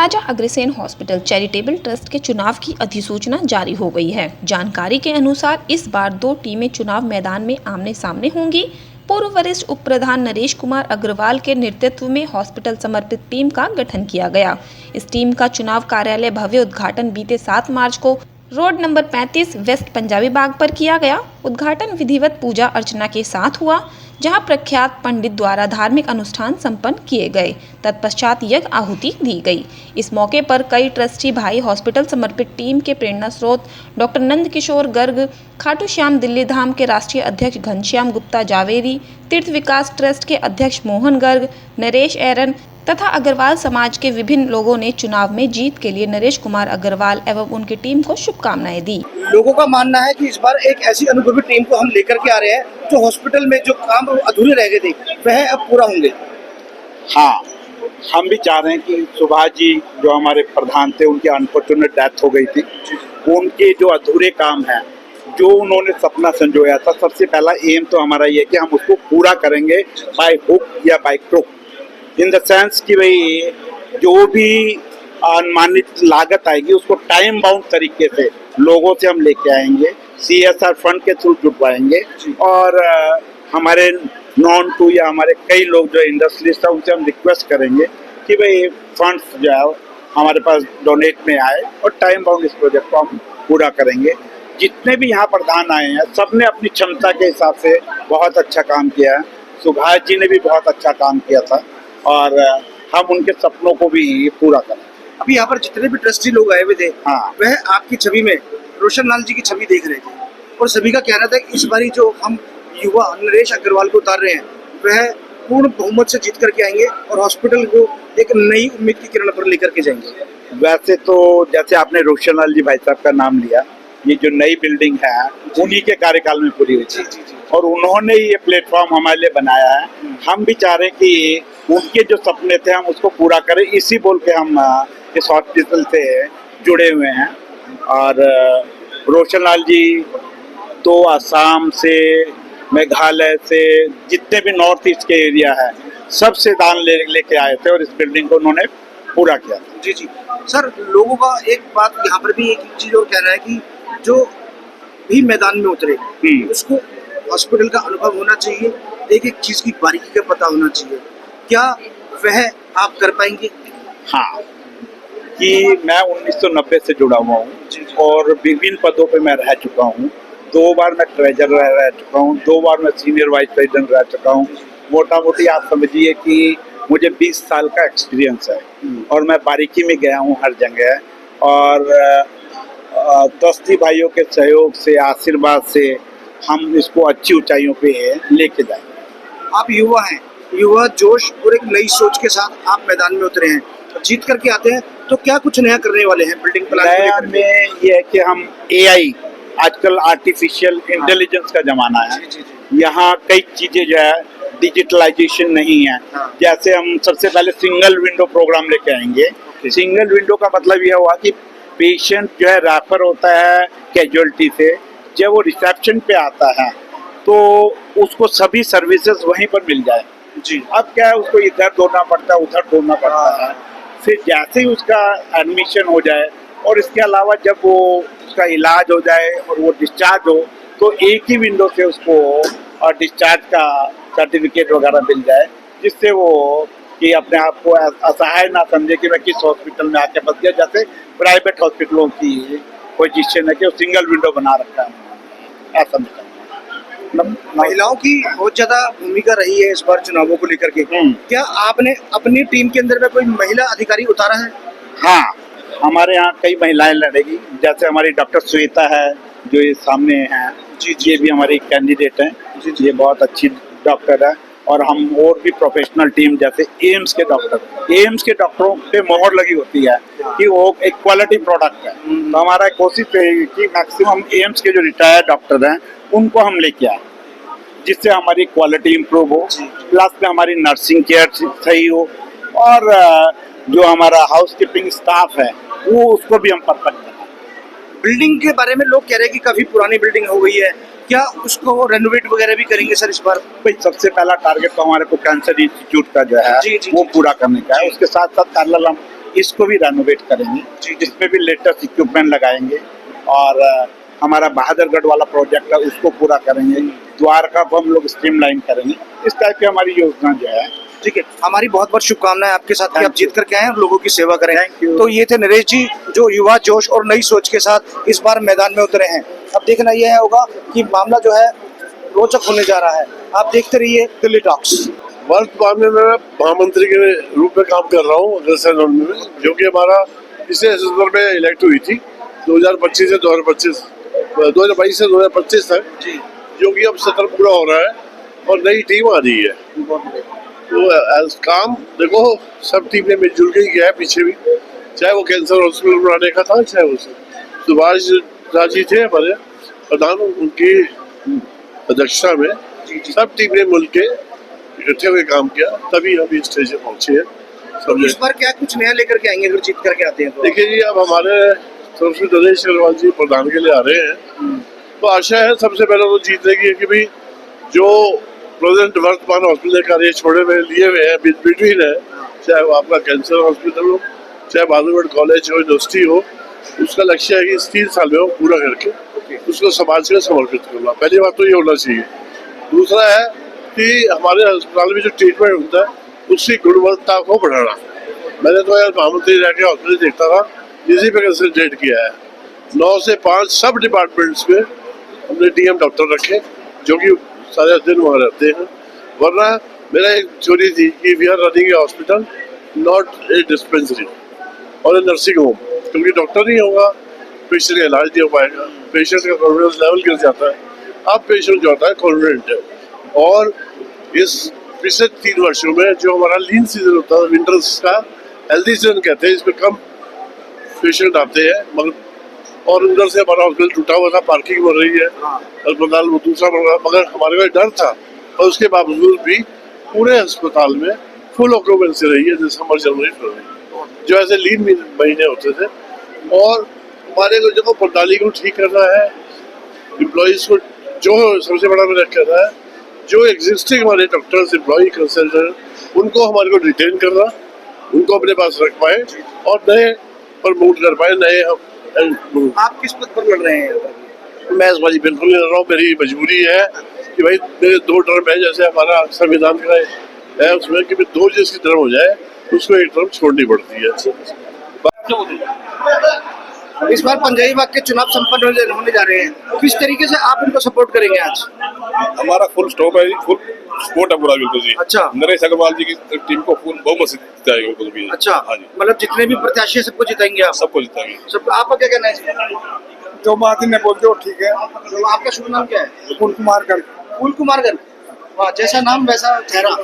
राजा Agrasen hospital charitable trust के चुनाव की अधिसूचना जारी हो गई है। जानकारी के अनुसार इस बार 2 टीमें चुनाव मैदान में आमने सामने होंगी। पूर्व वरिष्ठ उप प्रधान नरेश कुमार अग्रवाल के नेतृत्व में हॉस्पिटल समर्पित टीम का गठन किया गया। इस टीम का चुनाव कार्यालय भव्य उद्घाटन बीते 7 मार्च को रोड नंबर 35 वेस्ट पंजाबी बाग पर किया गया। उद्घाटन विधिवत पूजा अर्चना के साथ हुआ, जहां प्रख्यात पंडित द्वारा धार्मिक अनुष्ठान संपन्न किए गए। तत्पश्चात यज्ञ आहुति दी गई। इस मौके पर कई ट्रस्टी भाई हॉस्पिटल समर्पित टीम के प्रेरणा स्रोत डॉक्टर नंद किशोर गर्ग, खाटू श्याम दिल्ली धाम के राष्ट्रीय अध्यक्ष घनश्याम गुप्ता जावेरी, तीर्थ विकास ट्रस्ट के अध्यक्ष मोहन गर्ग, नरेश एरन तथा अग्रवाल समाज के विभिन्न लोगों ने चुनाव में जीत के लिए नरेश कुमार अग्रवाल एवं उनकी टीम को शुभकामनाएं दी। लोगों का मानना है कि इस बार एक ऐसी अनुभवी टीम को हम लेकर के आ रहे हैं जो हॉस्पिटल में जो काम अधूरे रह गए थे वह अब पूरा होंगे। हाँ, हम भी चाह रहे हैं कि सुभाष जी जो हमारे प्रधान थे, उनकी अनफॉर्चुनेट डेथ हो गई थी, उनके जो अधूरे काम हैं, जो उन्होंने सपना संजोया था, सबसे पहला एम तो हमारा ये है कि हम उसको पूरा करेंगे बाय हुक या by crook, in the sense कि भाई जो भी अनुमानित लागत आएगी उसको टाइम बाउंड तरीके से लोगों से हम लेके आएंगे, CSR फंड के थ्रू जुटवाएंगे और हमारे नॉन टू या हमारे कई लोग जो इंडस्ट्रियलिस्ट हैं उनसे हम रिक्वेस्ट करेंगे कि भाई फंड्स जो है हमारे पास डोनेट में आए और टाइम बाउंड इस प्रोजेक्ट को हम पूरा करेंगे। जितने भी यहाँ प्रधान आए हैं सब ने अपनी क्षमता के हिसाब से बहुत अच्छा काम किया है। सुभाष जी ने भी बहुत अच्छा काम किया था और हम उनके सपनों को भी पूरा करें। अभी यहाँ पर जितने भी ट्रस्टी लोग आए हुए थे, हाँ, वह आपकी छवि में रोशन लाल जी की छवि देख रहे थे और सभी का कहना था कि इस बारी जो हम युवा नरेश अग्रवाल को उतार रहे हैं वह पूर्ण बहुमत से जीत करके आएंगे और हॉस्पिटल को एक नई उम्मीद की किरण पर लेकर के जाएंगे। वैसे तो जैसे आपने रोशन लाल जी भाई साहब का नाम लिया, ये जो नई बिल्डिंग है उन्हीं के कार्यकाल में पूरी हुई थी और उन्होंने ये प्लेटफॉर्म हमारे लिए बनाया है। हम भी चाह रहे हैं कि उनके जो सपने थे हम उसको पूरा करें, इसी बोल के हम इस हॉस्पिटल से जुड़े हुए हैं। और रोशन लाल जी तो असम से, मेघालय से, जितने भी नॉर्थ ईस्ट के एरिया है सबसे दान लेके आए थे और इस बिल्डिंग को उन्होंने पूरा किया। जी जी सर, लोगों का एक बात यहाँ पर भी एक चीज और कहना है कि जो भी मैदान में उतरे उसको हॉस्पिटल का अनुभव होना चाहिए, एक एक चीज की बारीकी का पता होना चाहिए। क्या वह आप कर पाएंगे? हाँ, कि मैं 1990 से जुड़ा हुआ हूँ और विभिन्न पदों पे मैं रह चुका हूँ। 2 बार मैं ट्रेजरर रह चुका हूँ, 2 बार मैं सीनियर वाइस प्रेसिडेंट रह चुका हूँ। मोटा मोटी आप समझिए कि मुझे 20 साल का एक्सपीरियंस है और मैं बारीकी में गया हूँ हर जगह और ट्रस्टी भाइयों के सहयोग से, आशीर्वाद से हम इसको अच्छी ऊंचाइयों पे लेके जाएंगे। आप युवा हैं, युवा जोश और एक नई सोच के साथ आप मैदान में उतरे हैं, जीत करके आते हैं, तो क्या कुछ नया करने वाले हैं बिल्डिंग प्लान नया में ये है कि हम AI, आजकल आर्टिफिशियल इंटेलिजेंस का जमाना है, यहाँ कई चीजें जो है डिजिटलाइजेशन नहीं है। जैसे हम सबसे पहले सिंगल विंडो प्रोग्राम लेके आएंगे। सिंगल विंडो का मतलब यह हुआ कि पेशेंट जो है रेफर होता है कैजुअलिटी से, जब वो रिसेप्शन पे आता है तो उसको सभी सर्विसेज वहीं पर मिल जाए। जी, अब क्या है, उसको इधर दौड़ना पड़ता है, उधर दौड़ना पड़ता है। फिर जैसे ही उसका एडमिशन हो जाए और इसके अलावा जब वो उसका इलाज हो जाए और वो डिस्चार्ज हो तो एक ही विंडो से उसको डिस्चार्ज का सर्टिफिकेट वगैरह मिल जाए, जिससे वो कि अपने आप को असहाय ना समझे कि मैं किस हॉस्पिटल में आके फंस गया। जैसे प्राइवेट हॉस्पिटलों की पोजीशन है कि वो सिंगल विंडो बना रखा है, ऐसा महिलाओं की बहुत ज्यादा भूमिका रही है इस बार चुनावों को लेकर के। क्या आपने अपनी टीम के अंदर में कोई महिला अधिकारी उतारा है? हाँ, हमारे यहाँ कई महिलाएं लड़ेगी। जैसे हमारी डॉक्टर श्वेता है जो ये सामने हैं, ये भी हमारी कैंडिडेट हैं। ये बहुत अच्छी डॉक्टर है और हम और भी प्रोफेशनल टीम जैसे एम्स के डॉक्टरों पे मोहर लगी होती है कि वो एक क्वालिटी प्रोडक्ट है। तो हमारा कोशिश है कि मैक्सिमम एम्स के जो रिटायर्ड डॉक्टर हैं उनको हम लेके आए, जिससे हमारी क्वालिटी इम्प्रूव हो, प्लस में हमारी नर्सिंग केयर सही हो और जो हमारा हाउस कीपिंग स्टाफ है वो उसको भी हम परफेक्ट करें। बिल्डिंग के बारे में लोग कह रहे हैं कि काफी पुरानी बिल्डिंग हो गई है, क्या उसको रेनोवेट वगैरह भी करेंगे सर इस बार? भाई सबसे पहला टारगेट तो हमारे को कैंसर इंस्टीट्यूट का जो है वो पूरा करने का है। उसके साथ साथ पैरेलल हम इसको भी रेनोवेट करेंगे, जिसमें भी लेटेस्ट इक्विपमेंट लगाएंगे और हमारा बहादुरगढ़ वाला प्रोजेक्ट है उसको पूरा करेंगे, द्वारका को हम लोग स्ट्रीमलाइन करेंगे। इस टाइप की हमारी योजना जो है। ठीक है, हमारी बहुत बहुत शुभकामनाएं आपके साथ कि Thank आप जीत करके आए और लोगों की सेवा करें। Thank you. तो ये थे नरेश जी जो युवा जोश और नई सोच के साथ इस बार मैदान में उतरे हैं। अब देखना यह होगा कि मामला जो है रोचक होने जा रहा है। आप देखते रहिए दिल्ली टॉक्स। वर्तमान में मैं महामंत्री के रूप में काम कर रहा हूँ अग्रसेन में, जो कि हमारा पिछले सत्र में इलेक्ट हुई थी 2025 से 2022 से 2025 तक, जो कि अब सत्र पूरा हो रहा है और नई टीम आ रही है। तो काम देखो सब टीम ने मिलजुल के ही किया है पीछे भी, चाहे वो कैंसर हॉस्पिटल बनाने का था, चाहे वो सुभाष राजी थे हमारे प्रधान, उनकी अध्यक्षता में सब टीम ने मिल के इकट्ठे हुए काम किया, तभी हम इस स्टेज पे पहुंचे हैं। तो इस बार क्या कुछ नया लेकर के आएंगे अगर जीत करके आते हैं तो? देखिए जी, अब हमारे तरफ से नरेश अग्रवाल जी प्रधान के लिए आ रहे हैं, तो आशा है सबसे पहले तो जीतने की है कि भाई जो प्रेजेंट वर्तमान हॉस्पिटल कार्य छोड़े हुए लिए हुए हैं बिटवीन है, चाहे वो आपका कैंसर हॉस्पिटल हो, चाहे बहादुरगढ़ कॉलेज हो, यूनिवर्सिटी हो, उसका लक्ष्य है कि इस 3 साल में वो पूरा करके उसको समाज में समर्पित करना। पहली बात तो ये होना चाहिए। दूसरा है कि हमारे अस्पताल में जो ट्रीटमेंट होता है उसकी गुणवत्ता को बढ़ाना। मैंने तो यार महामंत्री रह के हॉस्पिटल देखता था, इसी पे कंसंट्रेट किया है। 9 से 5 सब डिपार्टमेंट्स में हमने डीएम डॉक्टर रखे जो कि सारे दिन वहाँ रहते हैं, वरना मेरा एक चोरी थी कि we are running a hospital not a dispensary और ए नर्सिंग होम, क्योंकि डॉक्टर नहीं होगा पेशेंट का इलाज नहीं हो पाएगा, पेशेंट का कॉन्फिडेंस लेवल गिर जाता है। अब पेशेंट जो होता है कॉन्फिडेंट है, और इस पिछले 3 वर्षों में जो हमारा लीन सीजन होता है विंटर्स का हेल्दी सीजन कहते हैं, इसमें कम पेशेंट आते हैं, मगर और अंदर से हमारा हॉस्पिटल टूटा हुआ था, पार्किंग बन रही है, अस्पताल वो दूसरा बन रहा, मगर हमारे को डर था और उसके बावजूद भी पूरे अस्पताल में फुल ऑक्यूपेंसी रही है दिसंबर जनवरी फरवरी, जो ऐसे लीन महीने होते थे। और हमारे को जो प्रणाली को ठीक करना है, एम्प्लॉइज को जो सबसे बड़ा मेरा कहना है, जो एग्जिस्टिंग हमारे डॉक्टर्स एम्प्लॉय कंसल्टेंट उनको हमारे को रिटेन करना, उनको अपने पास रख पाए और नए प्रमोट कर पाए। नए हम आप किस पद पर लड़ रहे हैं? मैं इस बार बिल्कुल नहीं लड़ रहा हूँ, मेरी मजबूरी है कि भाई मेरे 2 टर्म है, जैसे हमारा संविधान का है उसमें कि 2 जिसकी टर्म हो जाए उसको 1 टर्म छोड़नी पड़ती है। इस बार पंजाबी बाग के चुनाव संपन्न होने जा रहे हैं, किस तरीके से आप इनको सपोर्ट करेंगे आज? हमारा फुल स्टॉप है जी, फुल सपोर्ट है पूरा बिल्कुल जी। अच्छा। नरेश अग्रवाल जी की टीम को फुल बहुमत से जिताएंगे बिल्कुल भी। अच्छा, हाँ जी, मतलब जितने भी प्रत्याशी है सबको जिताएंगे आप? सबको जिताएंगे। सब आपका क्या कहना है? जो बात ने बोलते हो ठीक है। तो आपका शुभ नाम क्या है? फूल कुमार कर फूल कुमार गर्ग। वाह, जैसा नाम वैसा चेहरा।